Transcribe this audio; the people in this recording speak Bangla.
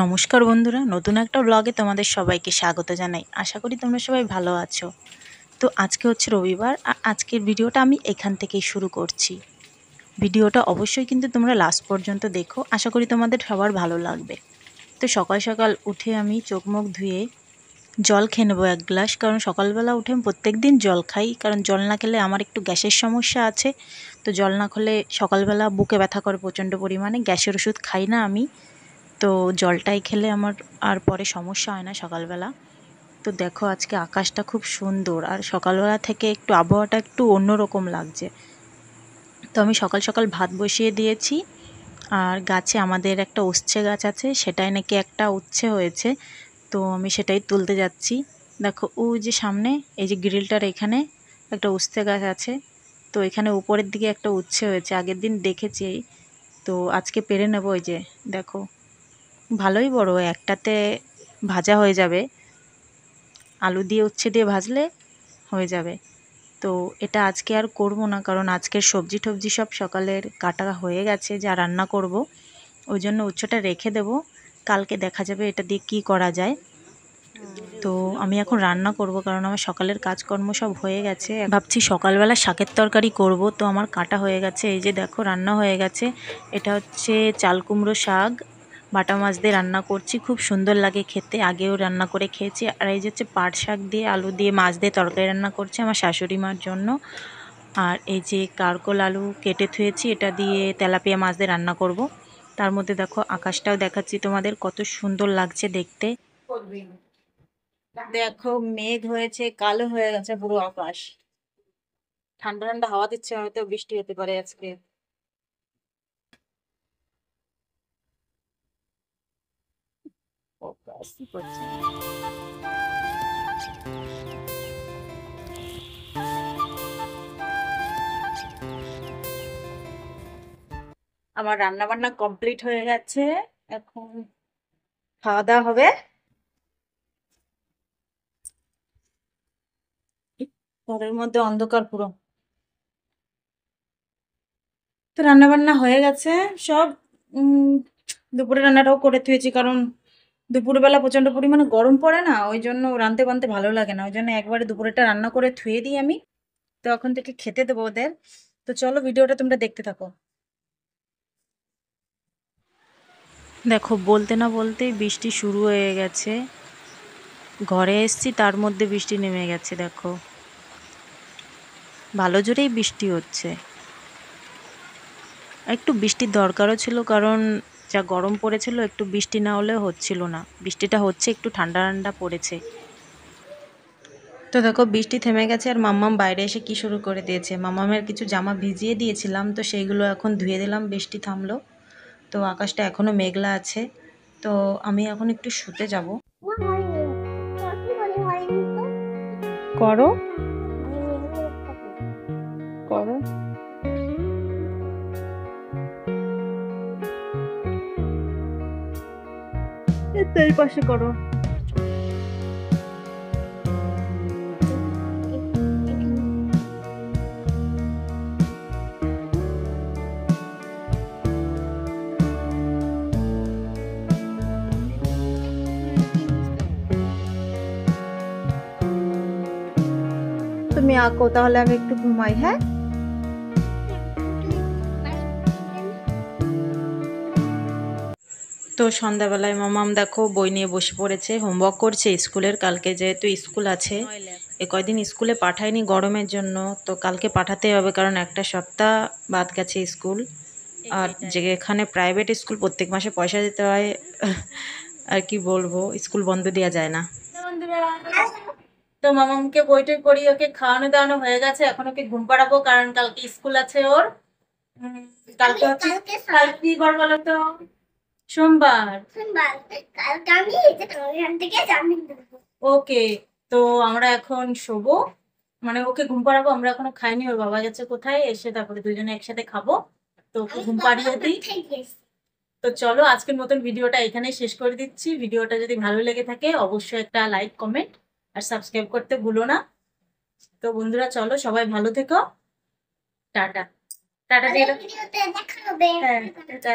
নমস্কার বন্ধুরা, নতুন একটা ব্লগে তোমাদের সবাইকে স্বাগত জানাই। আশা করি তোমরা সবাই ভালো আছো। তো আজকে হচ্ছে রবিবার, আর আজকের ভিডিওটা আমি এখান থেকেই শুরু করছি। ভিডিওটা অবশ্যই কিন্তু তোমরা লাস্ট পর্যন্ত দেখো, আশা করি তোমাদের সবার ভালো লাগবে। তো সকাল সকাল উঠে আমি চোখ মুখ ধুয়ে জল খেয়ে নেবো এক গ্লাস, কারণ সকালবেলা উঠে আমি প্রত্যেক দিন জল খাই, কারণ জল না খেলে আমার একটু গ্যাসের সমস্যা আছে। তো জল না খেলে সকালবেলা বুকে ব্যথা করে প্রচণ্ড পরিমাণে, গ্যাসের ওষুধ খাই না আমি। তো জলটাই খেলে আমার আর পরে সমস্যা হয় না সকালবেলা। তো দেখো আজকে আকাশটা খুব সুন্দর, আর সকালবেলা থেকে একটু আবহাওয়াটা একটু অন্যরকম লাগছে। তো আমি সকাল সকাল ভাত বসিয়ে দিয়েছি, আর গাছে আমাদের একটা উচ্ছে গাছ আছে, সেটাই নাকি একটা উচ্ছে হয়েছে। তো আমি সেটাই তুলতে যাচ্ছি। দেখো ওই যে সামনে এই যে গ্রিলটার এখানে একটা উচ্ছে গাছ আছে। তো এখানে উপরের দিকে একটা উচ্ছে হয়েছে, আগের দিন দেখেছি। তো আজকে পেরে নেবো। ওই যে দেখো ভালোই বড়, একটাতে ভাজা হয়ে যাবে, আলু দিয়ে উচ্ছে দিয়ে ভাজলে হয়ে যাবে। তো এটা আজকে আর করব না, কারণ আজকের সবজি টবজি সব সকালের কাটা হয়ে গেছে, যা রান্না করব ওই জন্য উচ্ছেটা রেখে দেব, কালকে দেখা যাবে এটা দিয়ে কি করা যায়। তো আমি এখন রান্না করব, কারণ আমার সকালের কাজকর্ম সব হয়ে গেছে। ভাবছি সকালবেলা শাকের তরকারি করব, তো আমার কাটা হয়ে গেছে। এই যে দেখো রান্না হয়ে গেছে। এটা হচ্ছে চাল কুমড়ো শাক, বাটা মাছ দিয়ে রান্না করছি, খুব সুন্দর লাগে খেতে, আগেও রান্না করে খেয়েছি। আর এই যে হচ্ছে পাট শাক দিয়ে আলু দিয়ে মাছ দিয়ে তরকারি রান্না করছি আমার শাশুড়ি মার জন্য। আর এই যে কারকোল আলু কেটে থুয়েছি, এটা দিয়ে তেলাপিয়া মাছ দিয়ে রান্না করব। তার মধ্যে দেখো আকাশটাও দেখাচ্ছি তোমাদের, কত সুন্দর লাগছে দেখতে। দেখো মেঘ হয়েছে, কালো হয়ে গেছে পুরো আকাশ। ঠান্ডা ঠান্ডা হাওয়া দিচ্ছে, হয়তো বৃষ্টি হতে পারে আজকে। কি করছে? আমার রান্না বান্না কমপ্লিট হয়ে গেছে, এখন খাওয়া দাওয়া হবে। ঘরের মধ্যে অন্ধকার পুরো। তো রান্না বান্না হয়ে গেছে সব। উম দুপুরে রান্নাটাও করে থুয়েছি, কারণ দুপুরবেলা প্রচন্ড পরিমাণে গরম পড়ে না, ওই জন্য রাঁধতে বানতে ভালো লাগে না, ওই জন্য একবারে দুপুরেটা রান্না করে থুয়ে দিই আমি। তো এখন থেকে খেতে দেবো ওদের। তো চলো ভিডিওটা তোমরা দেখতে থাকো। দেখো বলতে না বলতেই বৃষ্টি শুরু হয়ে গেছে, ঘরে এসছি তার মধ্যে বৃষ্টি নেমে গেছে। দেখো ভালো জোরেই বৃষ্টি হচ্ছে। একটু বৃষ্টির দরকারও ছিল, কারণ যা গরম পড়েছিল, একটু বৃষ্টি না হলে হচ্ছিল না। বৃষ্টিটা হচ্ছে, একটু ঠান্ডা ঠান্ডা পড়েছে। তো দেখো বৃষ্টি থেমে গেছে, আর মাম্মাম বাইরে এসে কি শুরু করে দিয়েছে। মাম্মামের কিছু জামা ভিজিয়ে দিয়েছিলাম, তো সেইগুলো এখন ধুয়ে দিলাম, বৃষ্টি থামলো। তো আকাশটা এখনো মেঘলা আছে। তো আমি এখন একটু শুতে যাব। করো করো এই পাশে করো। তুমি আঁকো, তাহলে আমি একটু ঘুমাই। হ্যাঁ, তো সন্ধ্যাবেলায় মামাম দেখো বই নিয়ে বসে পড়েছে, হোমওয়ার্ক করছে স্কুলের, কালকে যেহেতু স্কুল আছে। এ কয়দিন স্কুলে পাঠায়নি গরমের জন্য, তো কালকে পাঠাতে হবে, কারণ একটা সপ্তাহ বাদ গেছে স্কুল। আর যেখানে প্রাইভেট স্কুল প্রত্যেক মাসে পয়সা দিতে হয়, আর কি বলবো, স্কুল বন্ধ দেওয়া যায় না। তো মামামকে বইটই করি, ওকে খাওয়ানো দাওয়ানো হয়ে গেছে, এখন ওকে ঘুম পাড়াবো, কারণ কালকে স্কুল আছে ওর। কালকে হচ্ছে কাল কি বার বলো তো? সোমবার। ওকে। তো আমরা এখন শোবো, মানে ওকে ঘুম পাড়াবো, আমরা এখনো খাইনি, ওর বাবা গেছে কোথায়, এসে তারপরে দুজনে একসাথে খাবো। তো ওকে ঘুম পাড়িয়ে দিই। তো চলো আজকের মতন ভিডিওটা এখানেই শেষ করে দিচ্ছি। ভিডিওটা যদি ভালো লেগে থাকে অবশ্যই একটা লাইক কমেন্ট আর সাবস্ক্রাইব করতে ভুলো না। তো বন্ধুরা চলো, সবাই ভালো থেকো। টাটা। টাটা দিয়ে দাও। হ্যাঁ, টাটা।